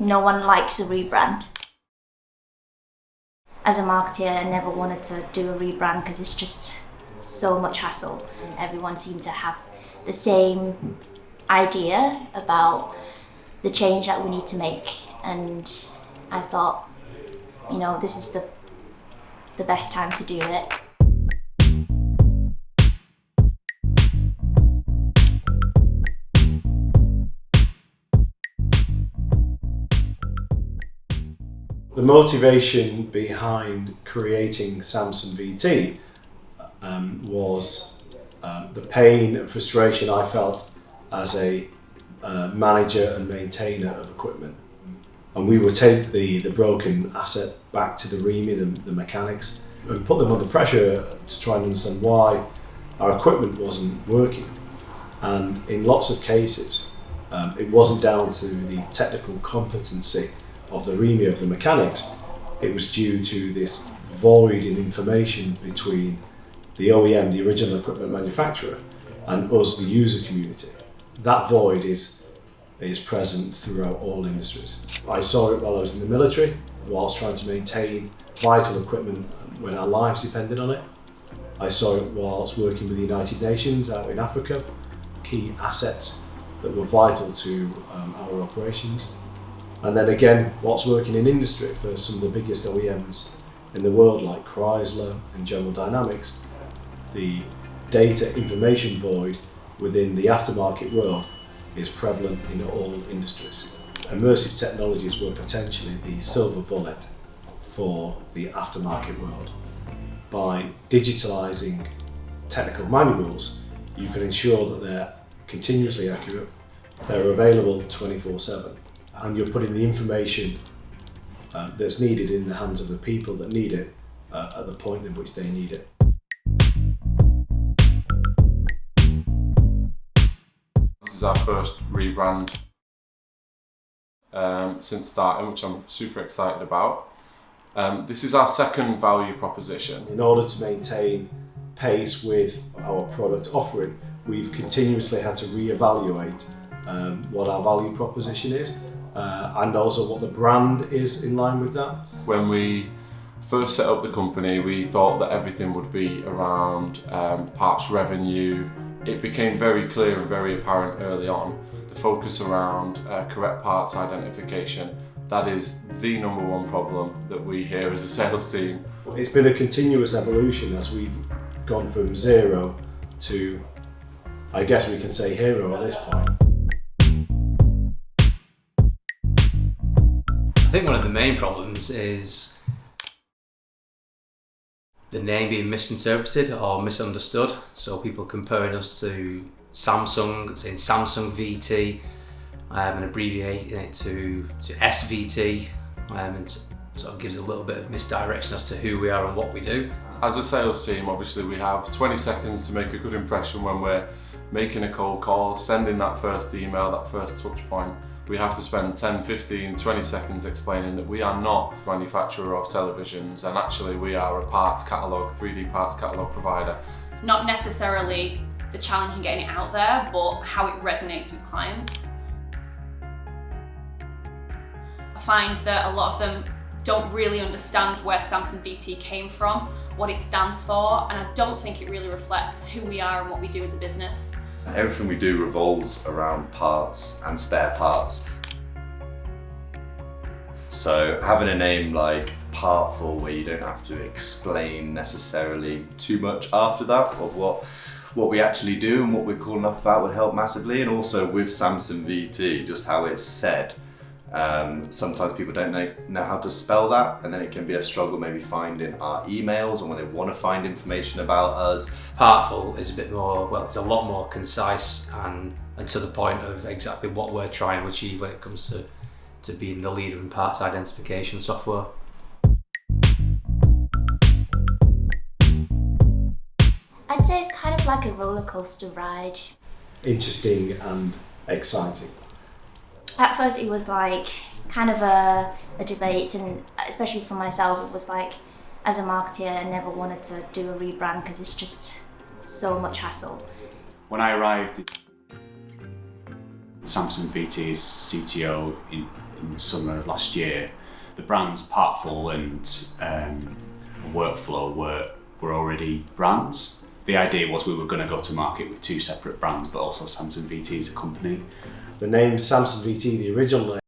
No one likes a rebrand. As a marketer, I never wanted to do a rebrand because it's just so much hassle. Everyone seemed to have the same idea about the change that we need to make, and I thought, this is the best time to do it. The motivation behind creating SamsonVT was the pain and frustration I felt as a manager and maintainer of equipment. And we would take the broken asset back to the REMI, the mechanics, and put them under pressure to try and understand why our equipment wasn't working. And in lots of cases, it wasn't down to the technical competency of the REMI of the mechanics. It was due to this void in information between the OEM, the original equipment manufacturer, and us, the user community. That void is present throughout all industries. I saw it while I was in the military, whilst trying to maintain vital equipment when our lives depended on it. I saw it whilst working with the United Nations out in Africa, key assets that were vital to our operations. And then again, whilst working in industry for some of the biggest OEMs in the world like Chrysler and General Dynamics, the data information void within the aftermarket world is prevalent in all industries. Immersive technologies were potentially the silver bullet for the aftermarket world. By digitalizing technical manuals, you can ensure that they're continuously accurate, they're available 24/7, and you're putting the information that's needed in the hands of the people that need it at the point in which they need it. This is our first rebrand since starting, which I'm super excited about. This is our second value proposition. In order to maintain pace with our product offering, we've continuously had to reevaluate what our value proposition is, and also what the brand is in line with that. When we first set up the company, we thought that everything would be around parts revenue. It became very clear and very apparent early on, the focus around correct parts identification. That is the number one problem that we hear as a sales team. It's been a continuous evolution as we've gone from zero to, I guess we can say, hero at this point. I think one of the main problems is the name being misinterpreted or misunderstood. So people comparing us to Samsung, saying SamsonVT, and abbreviating it to SVT, and sort of gives a little bit of misdirection as to who we are and what we do. As a sales team, obviously we have 20 seconds to make a good impression when we're making a cold call, sending that first email, that first touch point. We have to spend 10, 15, 20 seconds explaining that we are not a manufacturer of televisions, and actually we are a parts catalogue, 3D parts catalogue provider. Not necessarily the challenge in getting it out there, but how it resonates with clients. I find that a lot of them don't really understand where SamsonVT came from, what it stands for, and I don't think it really reflects who we are and what we do as a business. Everything we do revolves around parts and spare parts. So having a name like Partful, where you don't have to explain necessarily too much after that of what we actually do and what we're calling up about, would help massively. And also with SamsonVT, just how it's said. Sometimes people don't know how to spell that, and then it can be a struggle maybe finding our emails or when they want to find information about us. Partful is a bit more, well, it's a lot more concise and to the point of exactly what we're trying to achieve when it comes to being the leader in parts identification software. I'd say it's kind of like a roller coaster ride. Interesting and exciting. At first it was like kind of a debate, and especially for myself it was like, as a marketer I never wanted to do a rebrand because it's just so much hassle. When I arrived, SamsonVT's CTO in the summer of last year. The brands Partful and Workflow were already brands. The idea was we were going to go to market with two separate brands, but also SamsonVT as a company. The name SamsonVT, the original name,